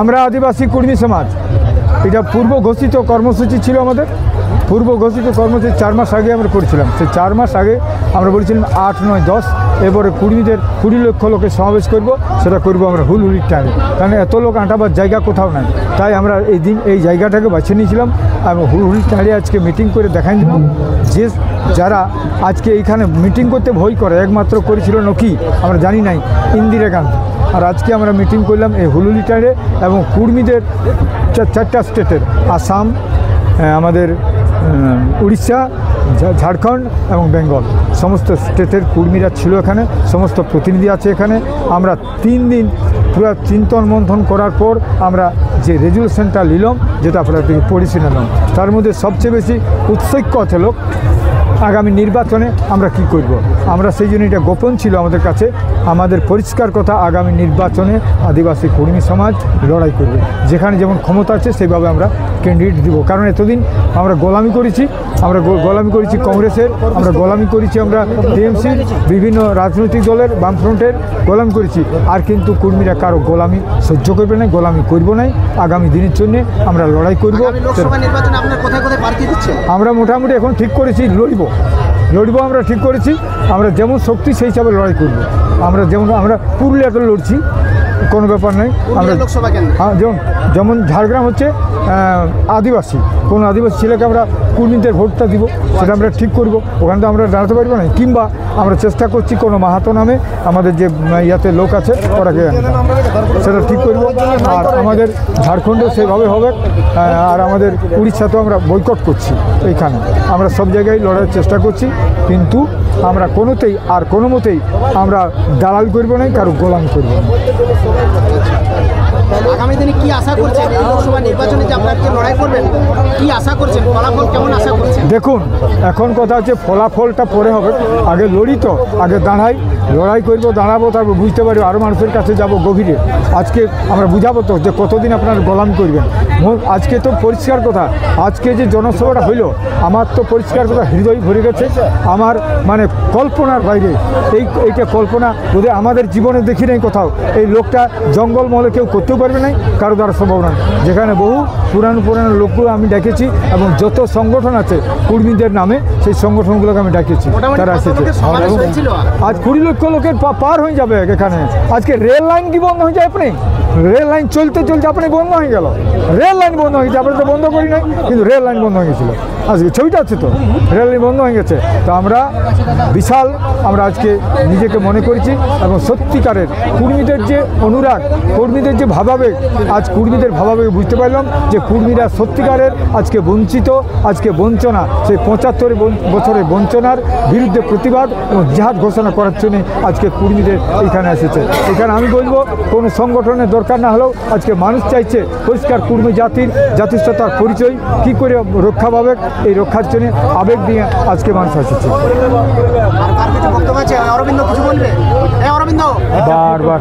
আমরা আদিবাসী কর্মী সমাজ, এটা পূর্ব ঘোষিত কর্মসূচি ছিল আমাদের। পূর্ব ঘোষিত কর্মসূচি 4 মাস আগে আমরা করেছিলাম। সেই 4 মাস আগে আমরা বলেছিলাম 8, 9, 10 এরপরে 20 লক্ষ লোকের সমাবেশ করব। সেটা করব আমরা হুলহুলির টাইমে, কারণ এত লোক আঁটাবার জায়গা কোথাও নাই। তাই আমরা এই দিন এই জায়গাটাকে বেছে নিয়েছিলাম এবং হুলহুলির টাইমে আজকে মিটিং করে দেখাই দিলাম যে যারা আজকে এইখানে মিটিং করতে ভয় করে, একমাত্র করেছিল কি আমরা জানি নাই, ইন্দিরা গান্ধী। আর আজকে আমরা মিটিং করলাম এই হুলহুলি টাইমে এবং কর্মীদের 4টা স্টেটের, আসাম, আমাদের উড়িষ্যা, ঝাড়খণ্ড এবং বেঙ্গল, সমস্ত স্টেটের কর্মীরা ছিল এখানে, সমস্ত প্রতিনিধি আছে এখানে। আমরা 3 দিন পুরো চিন্তন মন্থন করার পর আমরা যে রেজুলেশনটা নিলাম, যেটা আপনাদেরকে পড়েছি নিলাম, তার মধ্যে সবচেয়ে বেশি উৎসুক ছিল আগামী নির্বাচনে আমরা কি করব। আমরা সেই জন্য এটা গোপন ছিল আমাদের কাছে। আমাদের পরিষ্কার কথা, আগামী নির্বাচনে আদিবাসী কর্মী সমাজ লড়াই করবে, যেখানে যেমন ক্ষমতা আছে সেইভাবে আমরা ক্যান্ডিডেট দিব। কারণ এতদিন আমরা গোলামি করেছি, গোলামি করেছি কংগ্রেসের, আমরা গোলামি করেছি, আমরা টিএমসির, বিভিন্ন রাজনৈতিক দলের, বামফ্রন্টের গোলামি করেছি। আর কিন্তু কর্মীরা কারো গোলামি সহ্য করবে না, গোলামি করব নাই। আগামী দিনের জন্য আমরা লড়াই করব। আমরা মোটামুটি এখন ঠিক করেছি লড়ব, আমরা ঠিক করেছি। আমরা যেমন শক্তি সেই হিসাবে লড়াই করব। আমরা পুরুলিয়াতে লড়ছি, কোনো ব্যাপার নেই। আমরা যেমন ঝাড়গ্রাম হচ্ছে আদিবাসী, কোনো আদিবাসী ছেলেকে আমরা কর্মীদের ভোটটা দিব, সেটা আমরা ঠিক করব। ওখানে তো আমরা দাঁড়াতে পারবো না। কিংবা আমরা চেষ্টা করছি কোনো মাহাতো নামে আমাদের যে ইয়াতে লোক আছে ওরাকে সেটা ঠিক করব। আর আমাদের ঝাড়খণ্ডেও সেইভাবে হবে। আর আমাদের উড়িষ্যাতেও আমরা বয়কট করছি। এইখানে আমরা সব জায়গায় লড়াইয়ের চেষ্টা করছি, কিন্তু আমরা কোনোতেই আর কোনো মতেই আমরা দালাল করবো না, কারো গোলাম করবো না। আগামী দিনে কি আশা করছেন? এই লোকসভা নির্বাচনে যে আপনারা লড়াই করবেন, কি আশা করছেন? ফলাফল কেমন আশা করছেন? দেখুন, এখন কথা হচ্ছে ফলাফলটা পরে হবে, আগে লড়ি, তো আগে দাঁড়াই, লড়াই করবো, দাঁড়াবো, তারপর বুঝতে পারবো, আরও মানুষের কাছে যাব গভীরে। আজকে আমরা বুঝাবো তো যে কতদিন আপনারা গোলামি করবেন। আজকে তো পরিষ্কার কথা, আজকে যে জনসভাটা হইল, আমার তো পরিষ্কার কথা হৃদয় ভরে গেছে। আমার মানে কল্পনার বাইরে, এইটা কল্পনা বোধহয় আমাদের জীবনে দেখি নাই কোথাও। এই লোকটা জঙ্গলমহলে কেউ করতেও পারবে না, কারো দ্বারা সম্ভব না। যেখানে বহু পুরানো লোকগুলো আমি ডেকেছি এবং যত সংগঠন আছে কর্মীদের নামে, সেই সংগঠনগুলোকে আমি ডেকেছি, তারা এসেছে। আজ 20 লক্ষ লোকের পার হয়ে যাবে এখানে। আজকে রেল লাইন কি বন্ধ হয়ে যায়? আপনি রেল লাইন চলতে চলতে আপনি বন্ধ হয়ে গেল, রেল লাইন বন্ধ হয়ে গেছে। আমরা তো বন্ধ করি নাই, কিন্তু রেল লাইন বন্ধ হয়ে গেছিলো। আজকে ছবিটা আছে তো, রেল লাইন বন্ধ হয়ে গেছে। তো আমরা বিশাল, আমরা আজকে নিজেকে মনে করেছি এবং সত্যিকারের কর্মীদের যে অনুরাগ, কর্মীদের যে ভাবাবেগ, আজ কর্মীদের ভাবাবেগ বুঝতে পারলাম যে কর্মীরা সত্যিকারের আজকে বঞ্চিত, আজকে বঞ্চনা, সেই 75 বছরের বঞ্চনার বিরুদ্ধে প্রতিবাদ এবং জিহাদ ঘোষণা করার জন্য আজকে কর্মীদের এখানে এসেছে। এখানে আমি বলবো কোনো সংগঠনের দরকার না হলেও আজকে মানুষ চাইছে পরিষ্কার কর্মী জাতিসত্তার পরিচয় কী করে রক্ষা পাবে, এই রক্ষার জন্য আবেগ দিয়ে আজকে মানুষ এসেছে। অরবিন্দ কিছু বলবে? বারবার